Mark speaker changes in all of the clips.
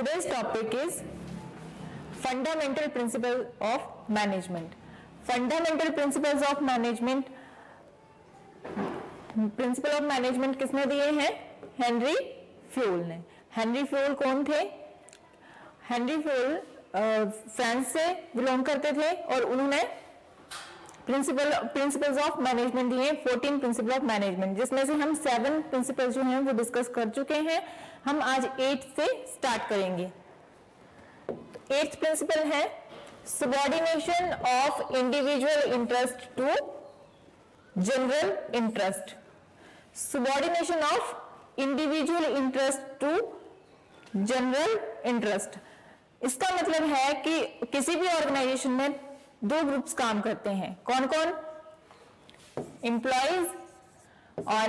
Speaker 1: Today's topic is fundamental principles of management. Fundamental principles of management, principle of management किसने दिए हैं? Henry fuel ने। Henry fuel कौन थे? हेनरी फ्यूल फ्रांस से बिलोंग करते थे और उन्होंने प्रिंसिपल्स ऑफ मैनेजमेंट दिए, 14 प्रिंसिपल ऑफ मैनेजमेंट, जिसमें से हम 7 प्रिंसिपल जो हैं वो डिस्कस कर चुके हैं। हम आज 8 से स्टार्ट करेंगे। 8th प्रिंसिपल है subordination of individual interest to general interest. Subordination of individual interest to general interest, इसका मतलब है कि किसी भी ऑर्गेनाइजेशन में 2 ग्रुप्स काम करते हैं। कौन कौन? एम्प्लॉयज और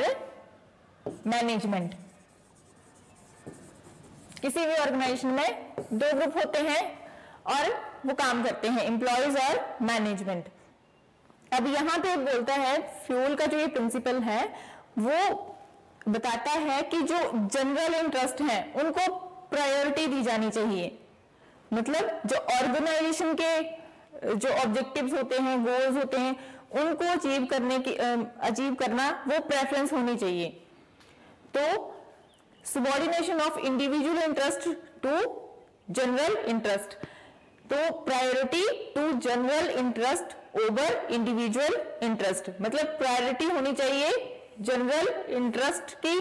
Speaker 1: मैनेजमेंट। किसी भी ऑर्गेनाइजेशन में 2 ग्रुप होते हैं और वो काम करते हैं, एम्प्लॉयज और मैनेजमेंट। अब यहां पे बोलता है फ्यूल का जो ये प्रिंसिपल है वो बताता है कि जो जनरल इंटरेस्ट है उनको प्रायोरिटी दी जानी चाहिए। मतलब जो ऑर्गेनाइजेशन के जो ऑब्जेक्टिव्स होते हैं, गोल्स होते हैं, उनको अचीव करना वो प्रेफरेंस होनी चाहिए। तो subordination of individual interest to general interest, तो priority to general interest over individual interest, मतलब प्रायोरिटी होनी चाहिए जनरल इंटरेस्ट की,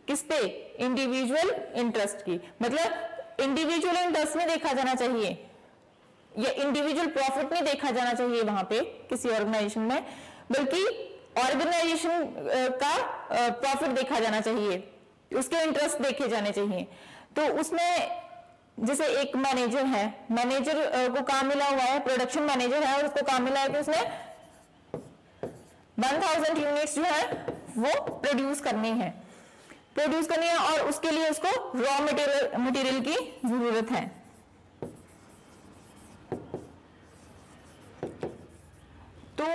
Speaker 1: किस पे? इंडिविजुअल इंटरेस्ट की। मतलब इंडिविजुअल इंटरेस्ट में देखा जाना चाहिए या इंडिविजुअल प्रॉफिट नहीं देखा जाना चाहिए वहां पे किसी ऑर्गेनाइजेशन में, बल्कि ऑर्गेनाइजेशन का प्रॉफिट देखा जाना चाहिए, उसके इंटरेस्ट देखे जाने चाहिए। तो उसमें जैसे एक मैनेजर है, मैनेजर को काम मिला हुआ है, प्रोडक्शन मैनेजर है और उसको काम मिला है कि उसने 1000 यूनिट्स जो है वो प्रोड्यूस करनी है और उसके लिए उसको रॉ मटेरियल की जरूरत है। तो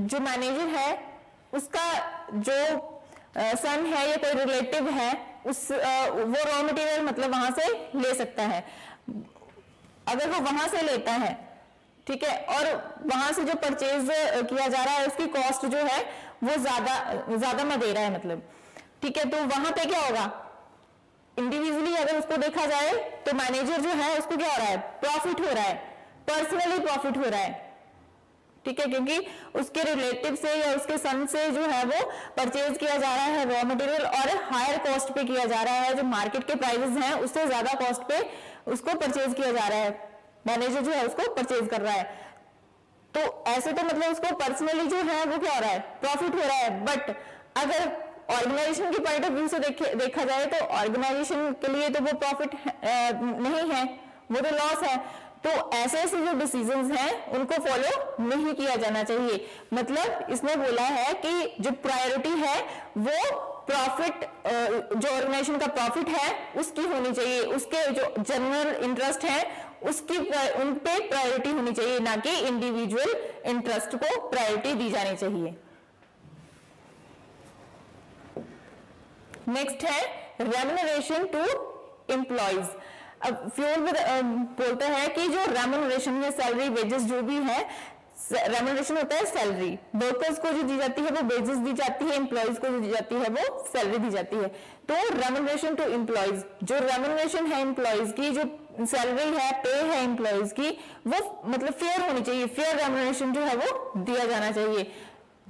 Speaker 1: जो मैनेजर है उसका जो सन है या कोई रिलेटिव है वो रॉ मटेरियल मतलब वहां से ले सकता है। अगर वो वहां से लेता है, ठीक है, और वहां से जो परचेज किया जा रहा है उसकी कॉस्ट जो है वो ज्यादा में दे रहा है, मतलब, ठीक है, तो वहां पे क्या होगा? इंडिविजुअली अगर उसको देखा जाए तो मैनेजर जो है उसको क्या हो रहा है? प्रॉफिट हो रहा है, पर्सनली प्रॉफिट हो रहा है, ठीक है, क्योंकि उसके रिलेटिव से या उसके सन से जो है वो परचेज किया जा रहा है रॉ मटेरियल और हायर कॉस्ट पे किया जा रहा है, जो मार्केट के प्राइसेस हैं उससे ज्यादा कॉस्ट पे उसको परचेज किया जा रहा है, मैनेजर जो है उसको परचेज कर रहा है। तो ऐसे तो मतलब उसको पर्सनली जो है वो क्या हो रहा है? प्रॉफिट हो रहा है। बट अगर ऑर्गेनाइजेशन के पॉइंट ऑफ व्यू से देखा जाए तो ऑर्गेनाइजेशन के लिए तो वो प्रॉफिट नहीं है, वो तो लॉस है। तो ऐसे जो डिसीजंस हैं उनको फॉलो नहीं किया जाना चाहिए। मतलब इसने बोला है कि जो प्रायोरिटी है वो प्रॉफिट, जो ऑर्गेनाइजेशन का प्रॉफिट है उसकी होनी चाहिए, उसके जो जनरल इंटरेस्ट है उसकी उन पे प्रायोरिटी होनी चाहिए, ना कि इंडिविजुअल इंटरेस्ट को प्रायोरिटी दी जानी चाहिए। नेक्स्ट है रेम्यूनरेशन टू एम्प्लॉयज। अब फ्यूल बोलता है कि जो रेम्यूनरेशन या सैलरी, वेजेस जो भी है, रेम्यूनरेशन होता है सैलरी, वर्कर्स को जो दी जाती है वो वेजेस दी जाती है, एम्प्लॉयज को जो दी जाती है वो सैलरी दी जाती है। तो रेम्यूनरेशन टू एम्प्लॉयज, जो रेम्यूनरेशन है एम्प्लॉयज की, जो सैलरी है, पे है एम्प्लॉयज की, वो मतलब फेयर होनी चाहिए, फेयर रेम्यूनरेशन जो है वो दिया जाना चाहिए।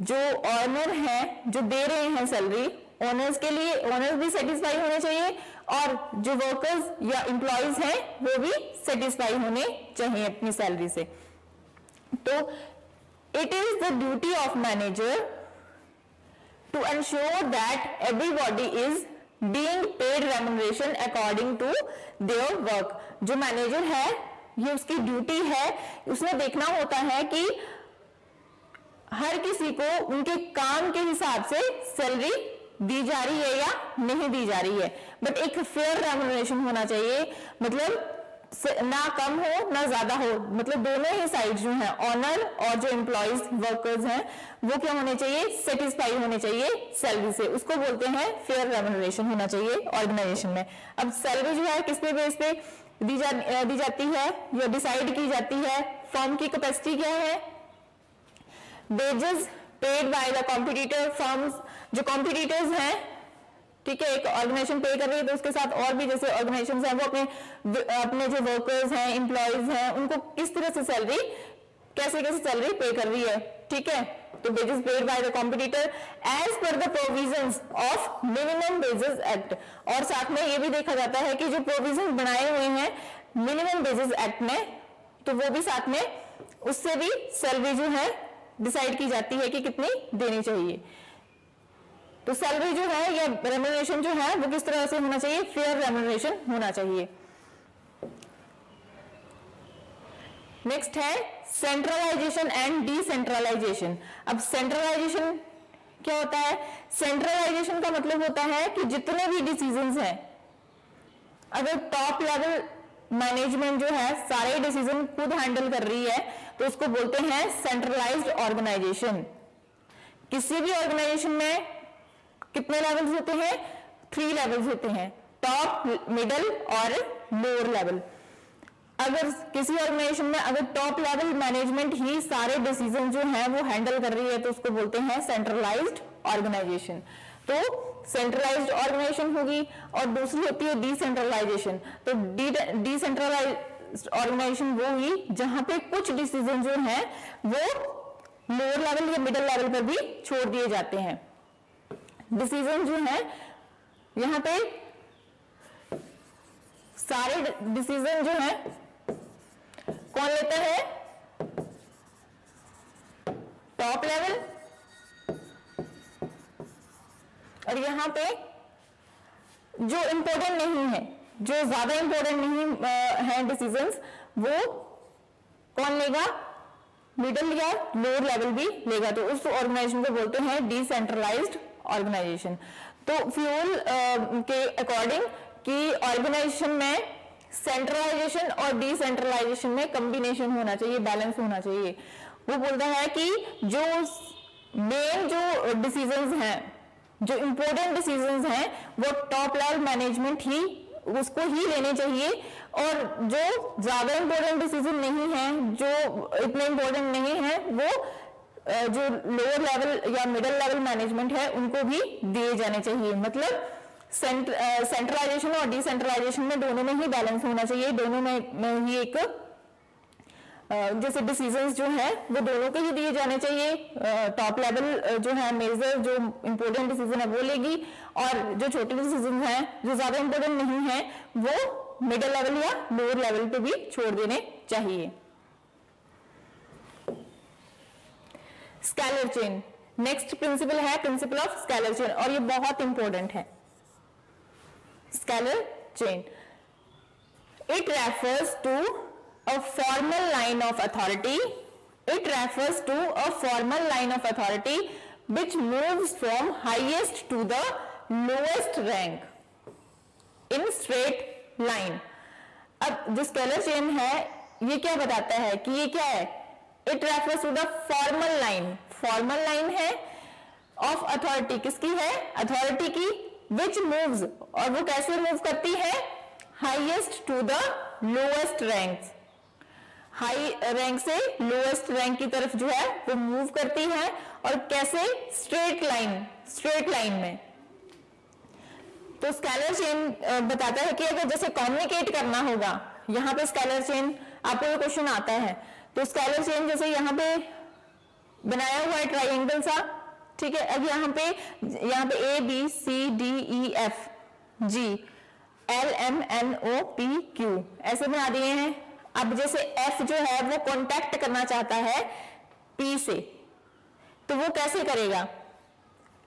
Speaker 1: जो ऑनर है जो दे रहे हैं सैलरी, ओनर्स के लिए ओनर्स भी सेटिस्फाई होने चाहिए और जो वर्कर्स या एम्प्लॉयज हैं वो भी सेटिस्फाई होने चाहिए अपनी सैलरी से। तो it is the duty of manager to ensure that everybody is being paid remuneration according to their work. जो मैनेजर है ये उसकी ड्यूटी है, उसने देखना होता है कि हर किसी को उनके काम के हिसाब से सैलरी दी जा रही है या नहीं दी जा रही है, बट एक फेयर रेम्यूनरेशन होना चाहिए। मतलब ना कम हो ना ज्यादा हो, मतलब दोनों ही साइड जो है ऑनर और जो एम्प्लॉइज वर्कर्स हैं वो क्या होने चाहिए, सेटिस्फाई होने चाहिए सैलरी से, उसको बोलते हैं फेयर रेम्यूनरेशन होना चाहिए ऑर्गेनाइजेशन में। अब सैलरी जो है किस पे बेस पे दी जाती है या डिसाइड की जाती है, फर्म की कैपेसिटी क्या है, wages paid by the competitor firms, जो कॉम्पिटिटर्स हैं, ठीक है, एक ऑर्गेनाइजेशन पे कर रही है तो उसके साथ और भी जैसे ऑर्गेनाइजेशन हैं वो अपने जो वर्कर्स हैं एम्प्लॉइज हैं उनको किस तरह से सैलरी, कैसे सैलरी पे कर रही है, ठीक है। तो wages paid by the competitor as per the provisions of minimum wages act, और साथ में ये भी देखा जाता है कि जो प्रोविजन बनाए हुए हैं मिनिमम वेजेस एक्ट में, तो वो भी साथ में उससे भी सैलरी जो है डिसाइड की जाती है कि कितनी देनी चाहिए। तो सैलरी जो है या रेम्यूनरेशन जो है वो किस तरह से होना चाहिए, फेयर रेम्यूनरेशन होना चाहिए। नेक्स्ट है सेंट्रलाइजेशन एंड डिसेंट्रलाइजेशन। अब सेंट्रलाइजेशन क्या होता है, सेंट्रलाइजेशन का मतलब होता है कि जितने भी डिसीजंस हैं, अगर टॉप लेवल मैनेजमेंट जो है सारे डिसीजन खुद हैंडल कर रही है तो उसको बोलते हैं सेंट्रलाइज्ड ऑर्गेनाइजेशन। किसी भी ऑर्गेनाइजेशन में कितने लेवल्स होते हैं, 3 लेवल्स होते हैं, टॉप, मिडिल और लोअर लेवल। अगर किसी ऑर्गेनाइजेशन में अगर टॉप लेवल मैनेजमेंट ही सारे डिसीजन जो हैं वो हैंडल कर रही है तो उसको बोलते हैं सेंट्रलाइज्ड ऑर्गेनाइजेशन। तो सेंट्रलाइज्ड ऑर्गेनाइजेशन होगी और दूसरी होती है डिसेंट्रलाइजेशन। तो डिसेंट्रलाइज्ड ऑर्गेनाइजेशन वो हुई जहां पे कुछ डिसीजन जो हैं वो लोअर लेवल या मिडिल लेवल पर भी छोड़ दिए जाते हैं। डिसीजन जो है यहां पे सारे डिसीजन जो है कौन लेता है, टॉप लेवल, और यहां पे जो इंपॉर्टेंट नहीं है, जो ज्यादा इंपॉर्टेंट नहीं है डिसीजंस, वो कौन लेगा, मिडिल या लोअर लेवल भी लेगा। तो उस ऑर्गेनाइजेशन को बोलते हैं डिसेंट्रलाइज्ड ऑर्गेनाइजेशन। तो फ्यूल के अकॉर्डिंग कि ऑर्गेनाइजेशन में सेंट्रलाइजेशन और डिसेंट्रलाइजेशन में कॉम्बिनेशन होना चाहिए, बैलेंस होना चाहिए। वो बोलता है कि जो मेन जो डिसीजंस हैं, जो इंपॉर्टेंट डिसीजंस हैं, वो टॉप लेवल मैनेजमेंट ही उसको ही लेने चाहिए, और जो ज्यादा इंपॉर्टेंट डिसीजन नहीं है, जो इतने इंपॉर्टेंट नहीं है, वो जो लोअर लेवल या मिडिल लेवल मैनेजमेंट है उनको भी दिए जाने चाहिए। मतलब सेंट्रलाइजेशन और डिसेंट्रलाइजेशन में दोनों में ही बैलेंस होना चाहिए, दोनों में ही एक जैसे डिसीजंस जो है वो दोनों के ही दिए जाने चाहिए। टॉप लेवल जो है मेजर जो इंपॉर्टेंट डिसीजन है वो लेगी, और जो छोटे डिसीजन है जो ज्यादा इंपॉर्टेंट नहीं है वो मिडिल लेवल या लोअर लेवल पे भी छोड़ देने चाहिए। स्केलर चेन, नेक्स्ट प्रिंसिपल है प्रिंसिपल ऑफ स्केलर चेन, और ये बहुत इंपॉर्टेंट है। Scalar chain, it refers to a formal line of authority. It refers to a formal line of authority which moves from highest to the lowest rank in straight line. अब जो scalar chain है ये क्या बताता है कि ये क्या है, it refers to the formal line. Formal line है ऑफ अथॉरिटी, किसकी है, अथॉरिटी की, विच मूव्स, और वो कैसे मूव करती है, highest to the lowest ranks, high rank से लोएस्ट रैंक की तरफ जो है वो मूव करती है, और कैसे, स्ट्रेट लाइन में। तो स्केलर चेन बताता है कि अगर जैसे कम्युनिकेट करना होगा, यहाँ पे स्केलर चेन आपको क्वेश्चन आता है, तो स्केलर चेन जैसे यहाँ पे बनाया हुआ है ट्राइंगल सा, ठीक है। अब यहाँ पे A B C D E F G L M N O P Q ऐसे बना दिए हैं। अब जैसे F जो है वो कांटेक्ट करना चाहता है P से, तो वो कैसे करेगा,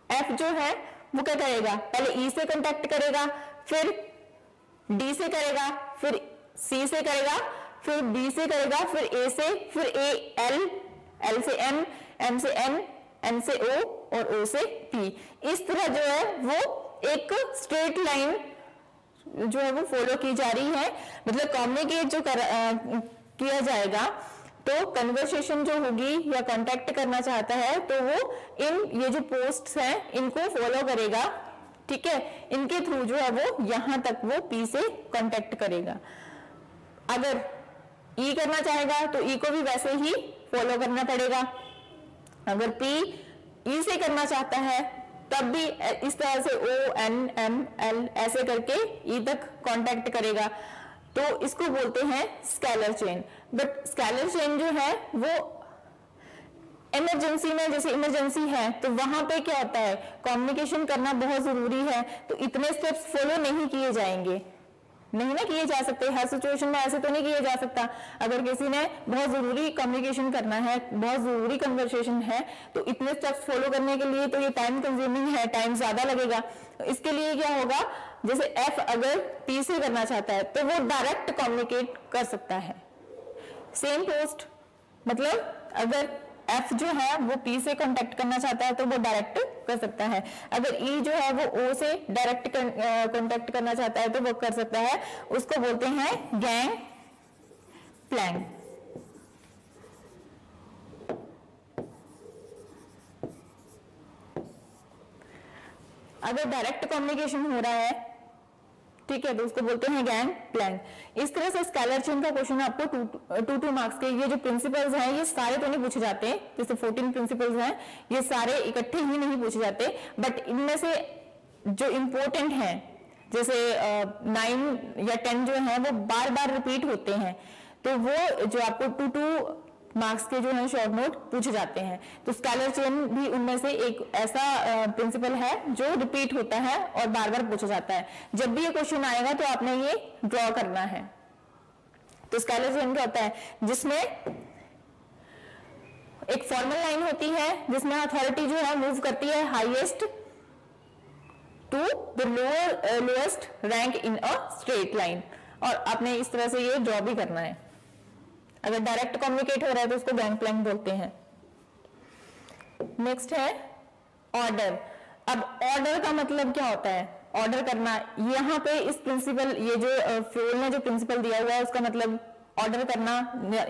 Speaker 1: F जो है वो क्या करेगा, पहले E से कांटेक्ट करेगा, फिर D से करेगा, फिर C से करेगा, फिर B से करेगा, फिर A से, फिर L से M, M से N, N से O और O से P। इस तरह जो है वो एक स्ट्रेट लाइन जो है वो फॉलो की जा रही है, मतलब कम्युनिकेट जो किया जाएगा, तो कन्वर्सेशन जो होगी या कांटेक्ट करना चाहता है तो वो ये जो पोस्ट्स हैं इनको फॉलो करेगा, ठीक है, इनके थ्रू जो है वो यहां तक वो पी से कांटेक्ट करेगा। अगर ई करना चाहेगा तो ई को भी वैसे ही फॉलो करना पड़ेगा। अगर पी ई से करना चाहता है तब भी इस तरह से ओ एन एम एल ऐसे करके ई तक कांटेक्ट करेगा, तो इसको बोलते हैं scalar chain. But scalar chain जो है वो इमरजेंसी में, जैसे इमरजेंसी है तो वहां पे क्या होता है, कम्युनिकेशन करना बहुत जरूरी है, तो इतने स्टेप्स फॉलो नहीं किए जाएंगे, नहीं ना किए जा सकते, हर सिचुएशन में ऐसे तो नहीं किया जा सकता। अगर किसी ने बहुत जरूरी कम्युनिकेशन करना है, बहुत जरूरी कन्वर्सेशन है, तो इतने स्टेप्स फॉलो करने के लिए तो ये टाइम कंज्यूमिंग है, टाइम ज्यादा लगेगा। तो इसके लिए क्या होगा, जैसे एफ अगर पी से करना चाहता है तो वो डायरेक्ट कम्युनिकेट कर सकता है। सेम पोस्ट, मतलब अगर एफ जो है वो पी से कांटेक्ट करना चाहता है तो वो डायरेक्ट कर सकता है। अगर ई जो है वो ओ से डायरेक्ट कांटेक्ट करना चाहता है तो वो कर सकता है। उसको बोलते हैं गैंग प्लैंग। अगर डायरेक्ट कम्युनिकेशन हो रहा है, ठीक है, तो उसको बोलते हैं गैंग प्लैंग। इस तरह से स्केलर चेन का क्वेश्चन आपको 2 मार्क्स के, ये जो प्रिंसिपल्स हैं ये सारे तो नहीं पूछे जाते, जैसे 14 प्रिंसिपल्स हैं ये सारे इकट्ठे ही नहीं पूछे जाते, बट इनमें से जो इंपॉर्टेंट हैं जैसे 9 या 10 जो है वो बार बार रिपीट होते हैं, तो वो जो आपको 2 मार्क्स के जो है शॉर्ट नोट पूछे जाते हैं। तो स्केलर चेन भी उनमें से एक ऐसा प्रिंसिपल है जो रिपीट होता है और बार बार पूछा जाता है। जब भी ये क्वेश्चन आएगा तो आपने ये ड्रॉ करना है। तो स्केलर चेन क्या होता है, जिसमें एक फॉर्मल लाइन होती है जिसमें अथॉरिटी जो है मूव करती है highest to the lowest rank in a straight line, और आपने इस तरह से ये ड्रॉ भी करना है। अगर डायरेक्ट कम्युनिकेट हो रहा है तो उसको गैंग प्लैंग बोलते हैं। नेक्स्ट है ऑर्डर। अब ऑर्डर का मतलब क्या होता है, ऑर्डर करना। यहाँ पे इस प्रिंसिपल, ये जो फ्रोल ने जो प्रिंसिपल दिया हुआ है उसका मतलब ऑर्डर करना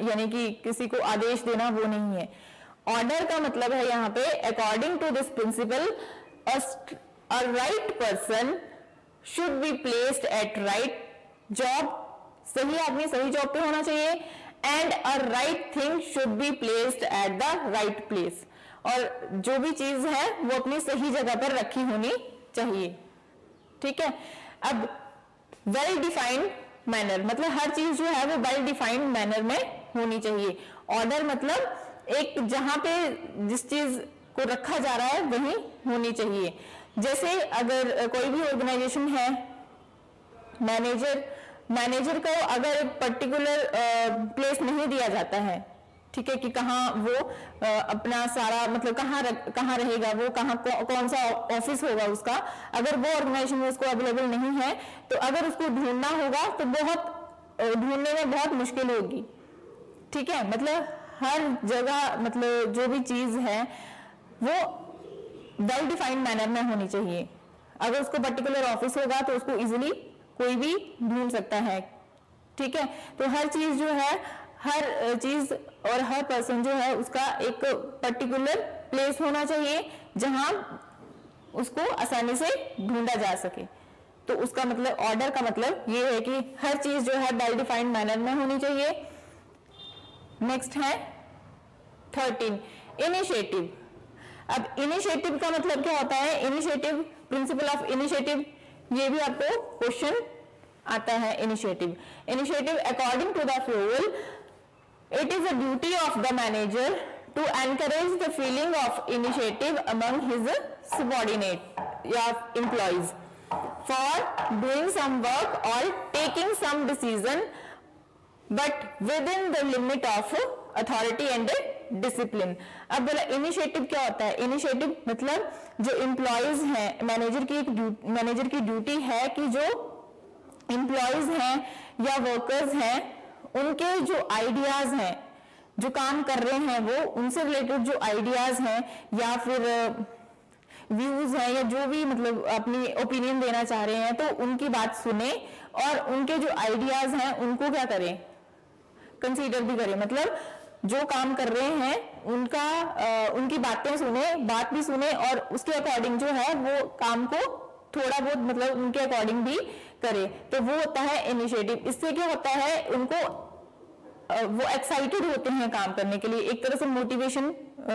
Speaker 1: यानी कि किसी को आदेश देना वो नहीं है। ऑर्डर का मतलब है यहाँ पे according to this principle a right person should be placed at right job, सही आदमी सही जॉब पे होना चाहिए, and a right thing should be placed at the right place, और जो भी चीज है वो अपनी सही जगह पर रखी होनी चाहिए, ठीक है। अब वेल डिफाइंड मैनर, मतलब हर चीज जो है वो वेल डिफाइंड मैनर में होनी चाहिए। ऑर्डर मतलब एक जहां पे जिस चीज को रखा जा रहा है वहीं होनी चाहिए। जैसे अगर कोई भी ऑर्गेनाइजेशन है, मैनेजर को अगर एक पर्टिकुलर प्लेस नहीं दिया जाता है, ठीक है, कि कहाँ वो अपना सारा मतलब कहाँ रहेगा, वो कहाँ कौन सा ऑफिस होगा उसका, अगर वो ऑर्गेनाइजेशन में उसको अवेलेबल नहीं है तो अगर उसको ढूंढना होगा तो ढूंढने में बहुत मुश्किल होगी, ठीक है। मतलब हर जगह मतलब जो भी चीज है वो वेल डिफाइंड मैनर में होनी चाहिए। अगर उसको पर्टिकुलर ऑफिस होगा तो उसको इजिली कोई भी ढूंढ सकता है, ठीक है। तो हर चीज जो है, हर चीज और हर पर्सन जो है उसका एक पर्टिकुलर प्लेस होना चाहिए जहां उसको आसानी से ढूंढा जा सके। तो उसका मतलब ऑर्डर का मतलब ये है कि हर चीज जो है वेल डिफाइंड मैनर में होनी चाहिए। नेक्स्ट है 13 इनिशिएटिव। अब इनिशिएटिव का मतलब क्या होता है, इनिशिएटिव, प्रिंसिपल ऑफ इनिशिएटिव, ये भी आपको क्वेश्चन आता है। Initiative according to the rule it is a duty of the manager to encourage the feeling of initiative among his subordinate या employees for doing some work और taking some decision but within the limit of authority and discipline. अब बोला initiative क्या होता है, initiative मतलब जो employees हैं, मैनेजर की ड्यूटी है कि जो एम्प्लॉइज हैं या वर्कर्स हैं उनके जो आइडियाज हैं, जो काम कर रहे हैं वो उनसे रिलेटेड जो आइडियाज हैं या फिर व्यूज हैं या जो भी मतलब अपनी ओपिनियन देना चाह रहे हैं, तो उनकी बात सुने और उनके जो आइडियाज हैं उनको क्या करें, कंसीडर भी करें। मतलब जो काम कर रहे हैं उनकी बातें सुने, बात भी सुने और उसके अकॉर्डिंग जो है वो काम को थोड़ा बहुत मतलब उनके अकॉर्डिंग भी करे। तो वो होता है इनिशिएटिव। इससे क्या होता है, उनको वो एक्साइटेड होते हैं काम करने के लिए, एक तरह से मोटिवेशन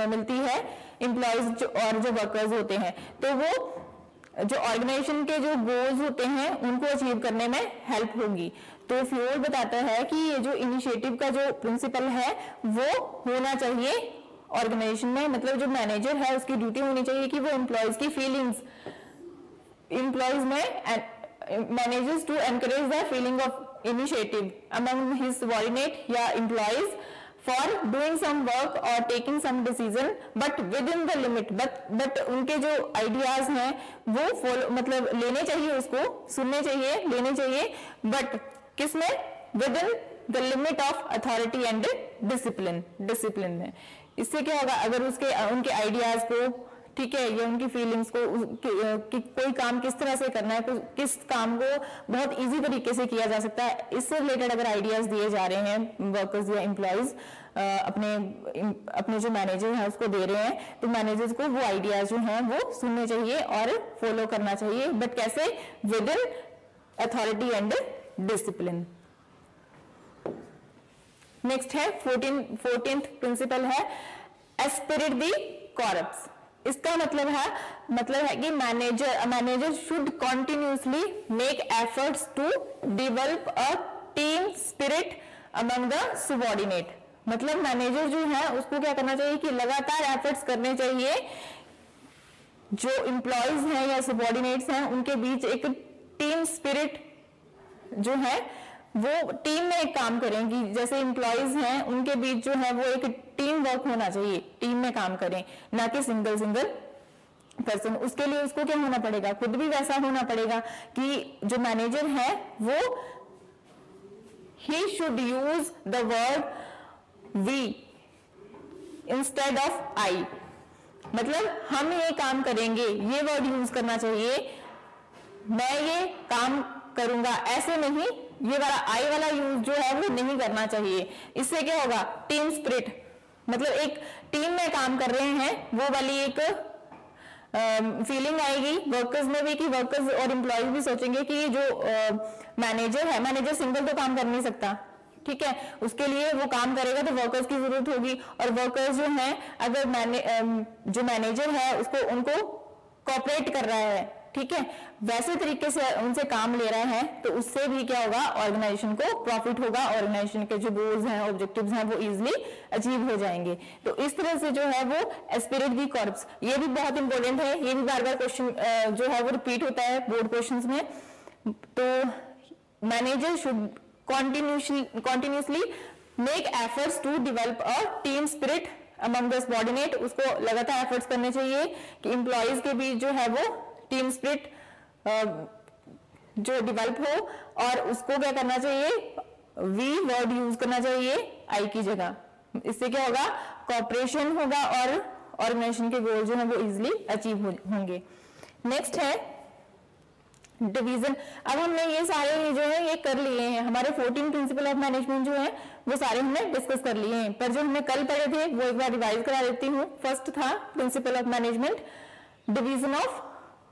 Speaker 1: मिलती है एम्प्लॉयज और जो वर्कर्स होते हैं। तो वो जो ऑर्गेनाइजेशन के जो गोल्स होते हैं उनको अचीव करने में हेल्प होगी। तो फ्योल बताता है कि ये जो इनिशिएटिव का जो प्रिंसिपल है वो होना चाहिए ऑर्गेनाइजेशन में। मतलब जो मैनेजर है उसकी ड्यूटी होनी चाहिए कि वो एम्प्लॉयज की फीलिंग्स, एम्प्लॉयज में managers to encourage the feeling of initiative among his subordinate या employees for doing some work or taking some decision but within the limit, but उनके जो ideas हैं वो follow मतलब लेने चाहिए, उसको सुनने चाहिए, लेने चाहिए, but किसमें, within the limit of authority and discipline में। इससे क्या होगा, अगर उनके ideas को, ठीक है, ये उनकी फीलिंग्स को कि कोई काम किस तरह से करना है, किस काम को बहुत इजी तरीके से किया जा सकता है, इससे रिलेटेड अगर आइडियाज दिए जा रहे हैं वर्कर्स या एम्प्लॉयज अपने जो मैनेजर हैं उसको दे रहे हैं, तो मैनेजर्स को वो आइडियाज जो हैं वो सुनने चाहिए और फॉलो करना चाहिए, बट कैसे, with in authority and discipline. Next है 14th प्रिंसिपल है एस्पिरिट द कॉरप्ट्स। इसका मतलब है कि manager should continuously make efforts to develop a team spirit among the subordinate. मतलब मैनेजर जो है उसको क्या करना चाहिए कि लगातार एफर्ट्स करने चाहिए, जो एम्प्लॉयज हैं या सबऑर्डिनेट्स हैं उनके बीच एक टीम स्पिरिट जो है वो टीम में एक काम करेंगी। जैसे एम्प्लॉयज हैं उनके बीच जो है वो एक टीम वर्क होना चाहिए, टीम में काम करें, ना कि सिंगल पर्सन। उसके लिए उसको क्या होना पड़ेगा, खुद भी वैसा होना पड़ेगा कि जो मैनेजर है वो ही should use the word we instead of I. मतलब हम ये काम करेंगे, ये वर्ड यूज करना चाहिए, मैं ये काम करूंगा, ऐसे नहीं, ये वाला आई वाला यूज जो है वो नहीं करना चाहिए। इससे क्या होगा, टीम स्पिरिट, मतलब एक टीम में काम कर रहे हैं वो वाली एक फीलिंग आएगी वर्कर्स में भी, कि वर्कर्स और एम्प्लॉयज भी सोचेंगे कि जो मैनेजर है, मैनेजर सिंगल तो काम कर नहीं सकता, ठीक है, उसके लिए वो काम करेगा तो वर्कर्स की जरूरत होगी, और वर्कर्स जो हैं अगर जो मैनेजर है उसको उनको कोऑपरेट कर रहा है, ठीक है, वैसे तरीके से उनसे काम ले रहा है, तो उससे भी क्या होगा, ऑर्गेनाइजेशन को प्रॉफिट होगा, ऑर्गेनाइजेशन के जो गोल्स हैं, ऑब्जेक्टिव्स हैं वो इजीली अचीव हो जाएंगे। तो इस तरह से जो है वो एस्पिरिट दी कॉर्प्स, ये भी बहुत इंपॉर्टेंट है, ये भी बार बार क्वेश्चन जो है वो रिपीट होता है बोर्ड क्वेश्चंस में। तो manager should continuously make efforts to develop a team spirit among the subordinate। उसको लगातार एफर्ट्स करने चाहिए कि एम्प्लॉयज के बीच जो है वो टीम स्पिरिट जो डेवलप हो, और उसको क्या करना चाहिए, वी वर्ड यूज करना चाहिए आई की जगह। इससे क्या होगा, कोऑपरेशन होगा और ऑर्गेनाइजेशन के गोल जो है वो इजीली अचीव होंगे। नेक्स्ट है डिवीजन। अब हमने ये सारे जो है ये कर लिए हैं, हमारे 14 प्रिंसिपल ऑफ मैनेजमेंट जो है वो सारे हमने डिस्कस कर लिए हैं, पर जो हमने कल पढ़े थे वो एक बार रिवाइज करा देती हूँ। फर्स्ट था principle of management division of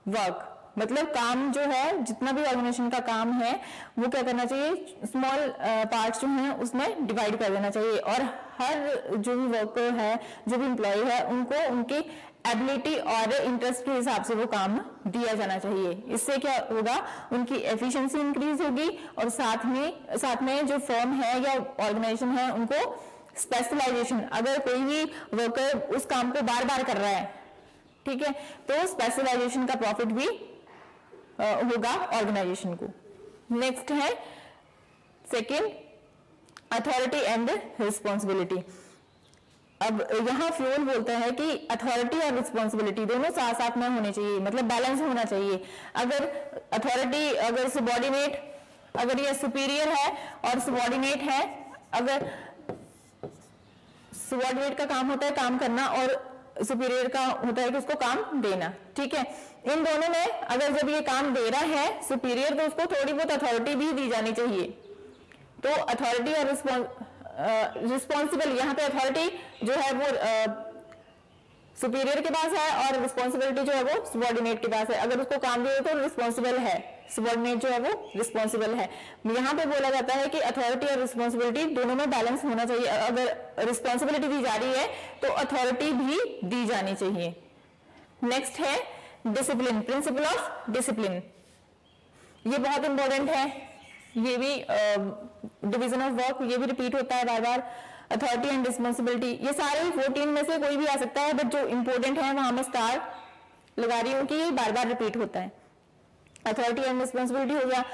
Speaker 1: work, मतलब काम जो है, जितना भी ऑर्गेनाइजेशन का काम है वो क्या करना चाहिए, स्मॉल पार्ट्स जो हैं उसमें डिवाइड कर देना चाहिए, और हर जो भी वर्कर है, जो भी एम्प्लॉय है, उनको उनकी एबिलिटी और इंटरेस्ट के हिसाब से वो काम दिया जाना चाहिए। इससे क्या होगा, उनकी एफिशिएंसी इंक्रीज होगी, और साथ में जो फर्म है या ऑर्गेनाइजेशन है उनको स्पेशलाइजेशन, अगर कोई भी वर्कर उस काम को बार बार कर रहा है, ठीक है, तो स्पेशलाइजेशन का प्रॉफिट भी होगा ऑर्गेनाइजेशन को। नेक्स्ट है सेकंड अथॉरिटी एंड रिस्पॉन्सिबिलिटी। अब यहाँ फ्लोर बोलता है कि अथॉरिटी और रिस्पॉन्सिबिलिटी दोनों साथ साथ में होने चाहिए, मतलब बैलेंस होना चाहिए। अगर अथॉरिटी, अगर सबऑर्डिनेट, अगर ये सुपीरियर है और सबऑर्डिनेट है, अगर सबऑर्डिनेट का काम होता है काम करना और सुपीरियर का होता है कि उसको काम देना, ठीक है। इन दोनों में अगर जब ये काम दे रहा है सुपीरियर, तो उसको थोड़ी बहुत अथॉरिटी भी दी जानी चाहिए। तो अथॉरिटी और रिस्पॉन्सिबल, यहाँ पे अथॉरिटी जो है वो सुपीरियर के पास है और रिस्पॉन्सिबिलिटी जो है वो सबॉर्डिनेट के पास है। अगर उसको काम दिए तो रिस्पॉन्सिबल है, सबॉर्डिनेट जो है वो रिस्पॉन्सिबल है। यहाँ पे बोला जाता है कि अथॉरिटी और रिस्पॉन्सिबिलिटी दोनों में बैलेंस होना चाहिए। अगर रिस्पॉन्सिबिलिटी दी जा रही है तो अथॉरिटी भी दी जानी चाहिए। नेक्स्ट है डिसिप्लिन, प्रिंसिपल ऑफ डिसिप्लिन। ये बहुत इंपॉर्टेंट है, ये भी डिवीजन ऑफ वर्क, ये भी रिपीट होता है बार बार। अथॉरिटी एंड रिस्पॉन्सिबिलिटी, ये सारे 14 में से कोई भी आ सकता है, बट जो इंपॉर्टेंट है वहां मैं स्टार लगा रही हूँ कि ये बार बार रिपीट होता है। अथॉरिटी एंड रिस्पॉन्सिबिलिटी हो गया।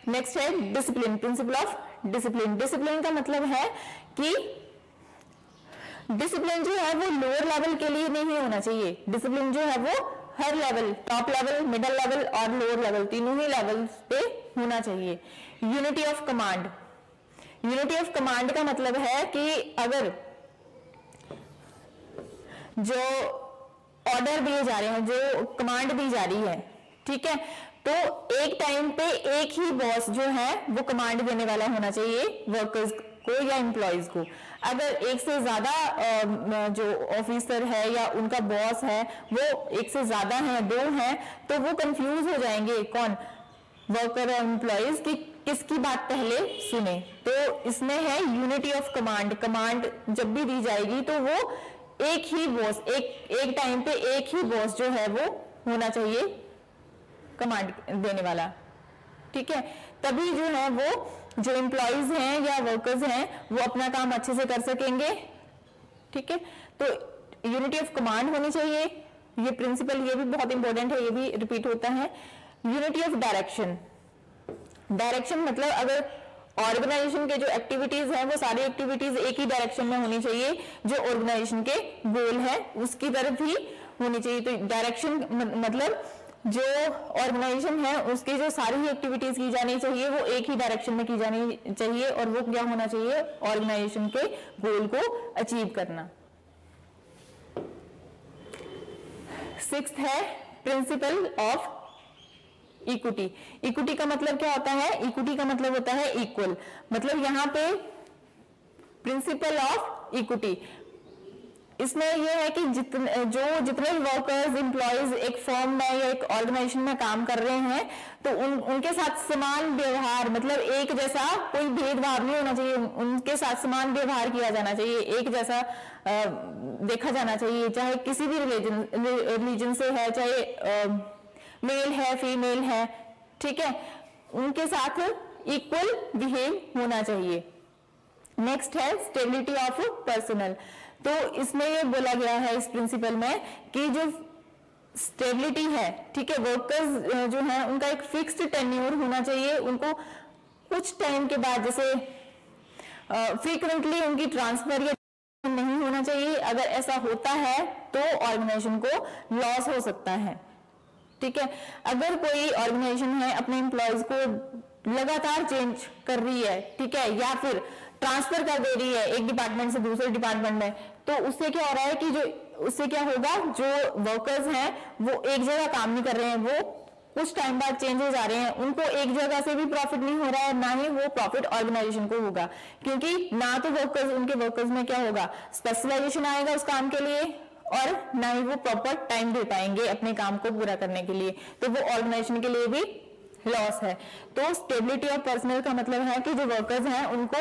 Speaker 1: नेक्स्ट है discipline, principle of discipline. Discipline का मतलब है कि डिसिप्लिन जो है वो लोअर लेवल के लिए नहीं होना चाहिए। डिसिप्लिन जो है वो हर level, top level, middle level और लोअर लेवल, तीनों ही लेवल पे होना चाहिए। Unity of command, unity of command का मतलब है कि अगर जो ऑर्डर दिए जा रहे हैं, जो कमांड दी जा रही है, ठीक है, तो एक टाइम पे एक ही बॉस जो है वो कमांड देने वाला होना चाहिए वर्कर्स को या एम्प्लॉयज को। अगर एक से ज्यादा जो ऑफिसर है या उनका बॉस है वो एक से ज्यादा है, दो हैं, तो वो कंफ्यूज हो जाएंगे, कौन, वर्कर और एम्प्लॉयज, कि किसकी बात पहले सुने। तो इसमें है यूनिटी ऑफ कमांड। कमांड जब भी दी जाएगी तो वो एक ही बॉस, एक टाइम पे एक ही बॉस जो है वो होना चाहिए कमांड देने वाला, ठीक है। तभी जो है वो जो एम्प्लॉयज हैं या वर्कर्स हैं वो अपना काम अच्छे से कर सकेंगे, ठीक है। तो यूनिटी ऑफ कमांड होनी चाहिए। ये प्रिंसिपल, ये भी बहुत इंपॉर्टेंट है, ये भी रिपीट होता है। यूनिटी ऑफ डायरेक्शन, डायरेक्शन मतलब अगर ऑर्गेनाइजेशन के जो एक्टिविटीज हैं वो सारी एक्टिविटीज एक ही डायरेक्शन में होनी चाहिए, जो ऑर्गेनाइजेशन के गोल है उसकी तरफ ही होनी चाहिए। तो डायरेक्शन मतलब जो ऑर्गेनाइजेशन है उसकी जो सारी एक्टिविटीज की जानी चाहिए वो एक ही डायरेक्शन में की जानी चाहिए, और वो क्या होना चाहिए, ऑर्गेनाइजेशन के गोल को अचीव करना। सिक्स्थ है प्रिंसिपल ऑफ इक्विटी। इक्विटी का मतलब क्या होता है, इक्विटी का मतलब होता है इक्वल। मतलब यहाँ पे प्रिंसिपल ऑफ इक्विटी, इसमें यह है कि जितने वर्कर्स, एम्प्लॉयज एक फर्म में या एक ऑर्गेनाइजेशन में काम कर रहे हैं तो उनके साथ समान व्यवहार, मतलब एक जैसा, कोई भेदभाव नहीं होना चाहिए, उनके साथ समान व्यवहार किया जाना चाहिए, एक जैसा देखा जाना चाहिए, चाहे किसी भी रिलीजन से है, चाहे मेल है, फीमेल है, ठीक है, उनके साथ इक्वल बिहेव होना चाहिए। नेक्स्ट है स्टेबिलिटी ऑफ पर्सनल। तो इसमें ये बोला गया है इस प्रिंसिपल में कि जो स्टेबिलिटी है, ठीक है, वर्कर्स जो है उनका एक फिक्स्ड टेन्योर होना चाहिए, उनको कुछ टाइम के बाद, जैसे फ्रीक्वेंटली उनकी ट्रांसफर या नहीं होना चाहिए। अगर ऐसा होता है तो ऑर्गेनाइजेशन को लॉस हो सकता है, ठीक है। अगर कोई ऑर्गेनाइजेशन है अपने एम्प्लॉयज को लगातार चेंज कर रही है, ठीक है, या फिर ट्रांसफर कर दे रही है एक डिपार्टमेंट से दूसरे डिपार्टमेंट में, तो उससे क्या हो रहा है कि उससे क्या होगा, जो वर्कर्स हैं वो एक जगह काम नहीं कर रहे हैं, वो कुछ टाइम बाद चेंज हो जा रहे हैं, उनको एक जगह से भी प्रॉफिट नहीं हो रहा है, ना ही वो प्रॉफिट ऑर्गेनाइजेशन को होगा, क्योंकि ना तो वर्कर्स, उनके वर्कर्स में क्या होगा, स्पेशलाइजेशन आएगा उस काम के लिए, और ना ही वो प्रॉपर टाइम दे पाएंगे अपने काम को पूरा करने के लिए, तो वो ऑर्गेनाइजेशन के लिए भी लॉस है। तो स्टेबिलिटी ऑफ पर्सनल का मतलब है कि जो वर्कर्स हैं उनको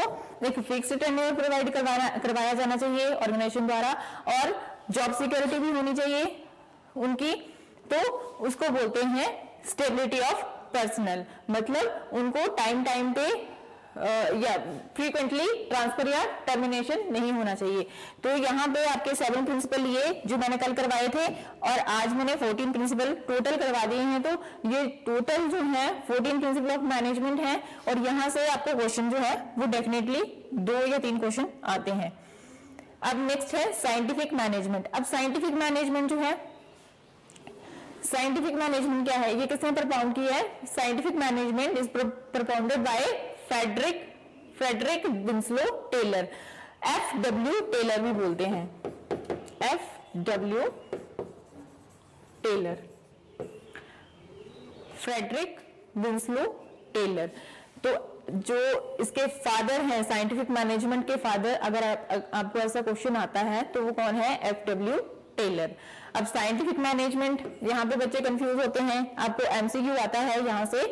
Speaker 1: एक फिक्स्ड टेन्योर प्रोवाइड करवाया जाना चाहिए ऑर्गेनाइजेशन द्वारा, और जॉब सिक्योरिटी भी होनी चाहिए उनकी, तो उसको बोलते हैं स्टेबिलिटी ऑफ पर्सनल। मतलब उनको टाइम पे या फ्रीक्वेंटली ट्रांसफर या टर्मिनेशन नहीं होना चाहिए। तो यहाँ पे आपके 7 प्रिंसिपल ये जो मैंने कल करवाए थे, और आज मैंने 14 प्रिंसिपल टोटल करवा दिए हैं, तो ये टोटल जो है 14 प्रिंसिपल ऑफ मैनेजमेंट है, और यहाँ से आपको क्वेश्चन जो है वो डेफिनेटली 2 या 3 क्वेश्चन आते हैं। अब नेक्स्ट है साइंटिफिक मैनेजमेंट। अब साइंटिफिक मैनेजमेंट जो है, साइंटिफिक मैनेजमेंट क्या है, ये किसने प्रपोज किया है, scientific management is proposed by Frederick Winslow Taylor, FW Taylor भी बोलते हैं, FW Taylor, Frederick Winslow Taylor. तो जो इसके फादर हैं साइंटिफिक मैनेजमेंट के फादर, अगर आपको ऐसा क्वेश्चन आता है तो वो कौन है? FW Taylor. अब साइंटिफिक मैनेजमेंट, यहाँ पे बच्चे कंफ्यूज होते हैं, आपको MCQ आता है यहाँ से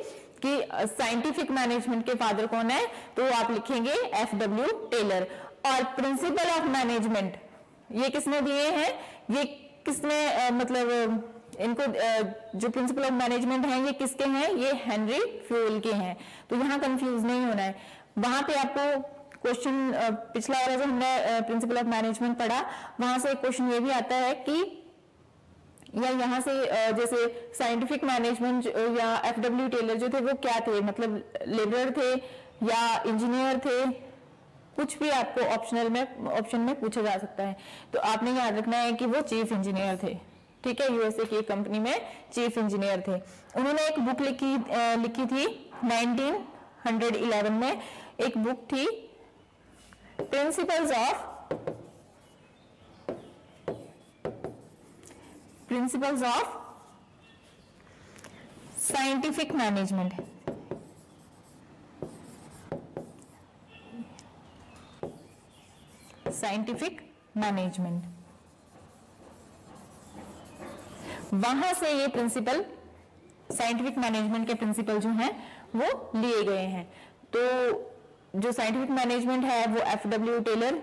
Speaker 1: कि साइंटिफिक मैनेजमेंट के फादर कौन है, तो आप लिखेंगे FW टेलर। और प्रिंसिपल ऑफ मैनेजमेंट ये किसने दिए हैं? ये किसने मतलब इनको जो प्रिंसिपल ऑफ मैनेजमेंट हैं ये किसके हैं? ये हेनरी फ्यूल के हैं। तो यहाँ कंफ्यूज नहीं होना है। वहां पे आपको क्वेश्चन पिछला वाला जो हमने प्रिंसिपल ऑफ मैनेजमेंट पढ़ा, वहां से एक क्वेश्चन ये भी आता है कि या यहाँ से जैसे साइंटिफिक मैनेजमेंट या FW टेलर जो थे वो क्या थे, मतलब लेबरर थे या इंजीनियर थे, कुछ भी आपको ऑप्शन में पूछा जा सकता है। तो आपने याद रखना है कि वो चीफ इंजीनियर थे, ठीक है, यूएसए की एक कंपनी में चीफ इंजीनियर थे। उन्होंने एक बुक लिखी थी 1911 में, एक बुक थी principles of scientific management. Scientific management, वहां से ये प्रिंसिपल, साइंटिफिक मैनेजमेंट के प्रिंसिपल जो हैं वो लिए गए हैं। तो जो साइंटिफिक मैनेजमेंट है वो FW टेलर,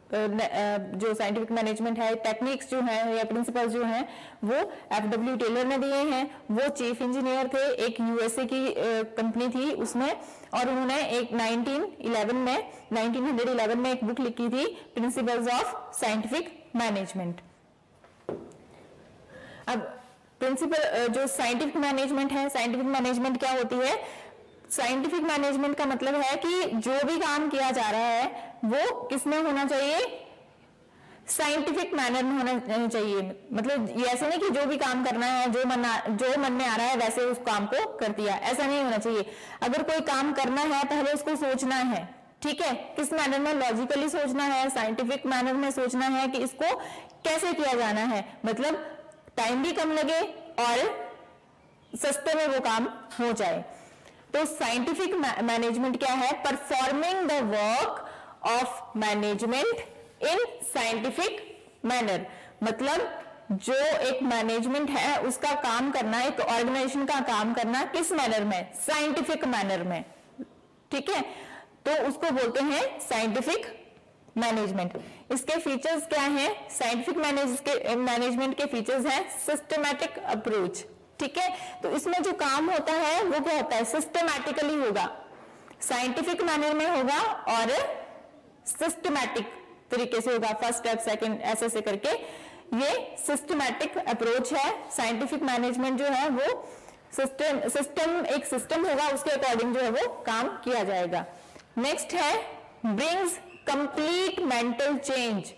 Speaker 1: जो साइंटिफिक मैनेजमेंट है, टेक्निक्स जो है या प्रिंसिपल्स जो हैं वो FW टेलर ने दिए हैं। वो चीफ इंजीनियर थे, एक यूएसए की कंपनी थी उसमें, और उन्होंने एक 1911 में एक बुक लिखी थी प्रिंसिपल्स ऑफ साइंटिफिक मैनेजमेंट। अब प्रिंसिपल जो साइंटिफिक मैनेजमेंट है, साइंटिफिक मैनेजमेंट क्या होती है? साइंटिफिक मैनेजमेंट का मतलब है कि जो भी काम किया जा रहा है वो किसमें होना चाहिए? साइंटिफिक मैनर में होना चाहिए। मतलब ये ऐसा नहीं कि जो भी काम करना है, जो मन में आ रहा है वैसे उस काम को कर दिया, ऐसा नहीं होना चाहिए। अगर कोई काम करना है पहले उसको सोचना है, ठीक है, किस मैनर में? लॉजिकली सोचना है, साइंटिफिक मैनर में सोचना है कि इसको कैसे किया जाना है, मतलब टाइम भी कम लगे और सस्ते में वो काम हो जाए। तो साइंटिफिक मैनेजमेंट क्या है? Performing the work of management in scientific manner. मतलब जो एक मैनेजमेंट है उसका काम करना, एक ऑर्गेनाइजेशन का काम करना किस मैनर में? साइंटिफिक मैनर में, ठीक है। तो उसको बोलते हैं साइंटिफिक मैनेजमेंट। इसके फीचर्स क्या हैं? साइंटिफिक मैनेजमेंट के फीचर्स हैं सिस्टमैटिक अप्रोच, ठीक है। तो इसमें जो काम होता है वो क्या होता है? सिस्टमैटिकली होगा, साइंटिफिक मैनर में होगा और सिस्टमैटिक तरीके से होगा, फर्स्ट स्टेप सेकंड ऐसे करके। ये सिस्टमैटिक अप्रोच है। साइंटिफिक मैनेजमेंट जो है वो एक सिस्टम होगा, उसके अकॉर्डिंग जो है वो काम किया जाएगा। नेक्स्ट है brings complete mental change.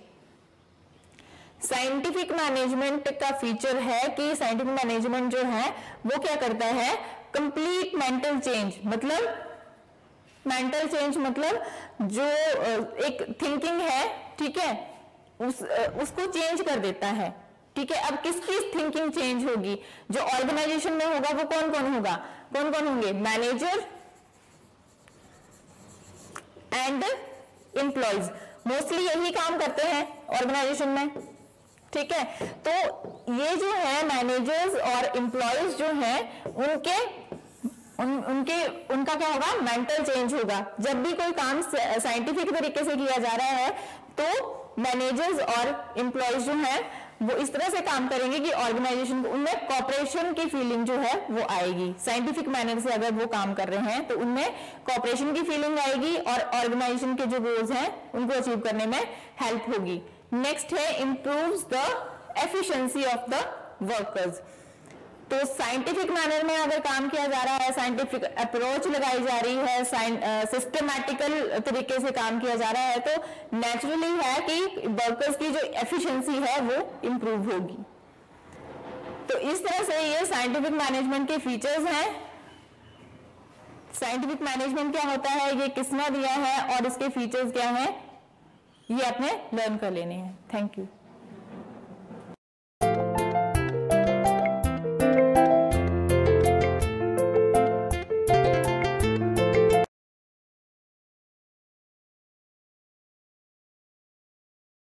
Speaker 1: Scientific management का फीचर है कि साइंटिफिक मैनेजमेंट जो है वो क्या करता है? Complete mental change. मतलब मेंटल चेंज मतलब जो एक थिंकिंग है, ठीक है, उसको चेंज कर देता है, ठीक है। अब किसकी थिंकिंग चेंज होगी? जो ऑर्गेनाइजेशन में होगा वो कौन कौन होगा? कौन कौन होंगे? Manager and employees. मोस्टली यही काम करते हैं ऑर्गेनाइजेशन में, ठीक है। तो ये जो है मैनेजर्स और एम्प्लॉयज जो हैं उनका क्या होगा? मेंटल चेंज होगा। जब भी कोई काम साइंटिफिक तरीके से किया जा रहा है तो मैनेजर्स और एम्प्लॉयज जो हैं वो इस तरह से काम करेंगे कि ऑर्गेनाइजेशन को, उनमें कॉपरेशन की फीलिंग जो है वो आएगी। साइंटिफिक मैनर से अगर वो काम कर रहे हैं तो उनमें कॉपरेशन की फीलिंग आएगी और ऑर्गेनाइजेशन के जो गोल्स हैं उनको अचीव करने में हेल्प होगी। नेक्स्ट है improves the efficiency of the workers. तो साइंटिफिक मैनर में अगर काम किया जा रहा है, साइंटिफिक अप्रोच लगाई जा रही है, सिस्टमैटिकल तरीके से काम किया जा रहा है, तो नेचुरली है कि वर्कर्स की जो एफिशिएंसी है वो इंप्रूव होगी। तो इस तरह से ये साइंटिफिक मैनेजमेंट के फीचर्स हैं। साइंटिफिक मैनेजमेंट क्या होता है, ये किसने दिया है और इसके फीचर्स क्या हैं, ये आपने लर्न कर लेने हैं। Thank you.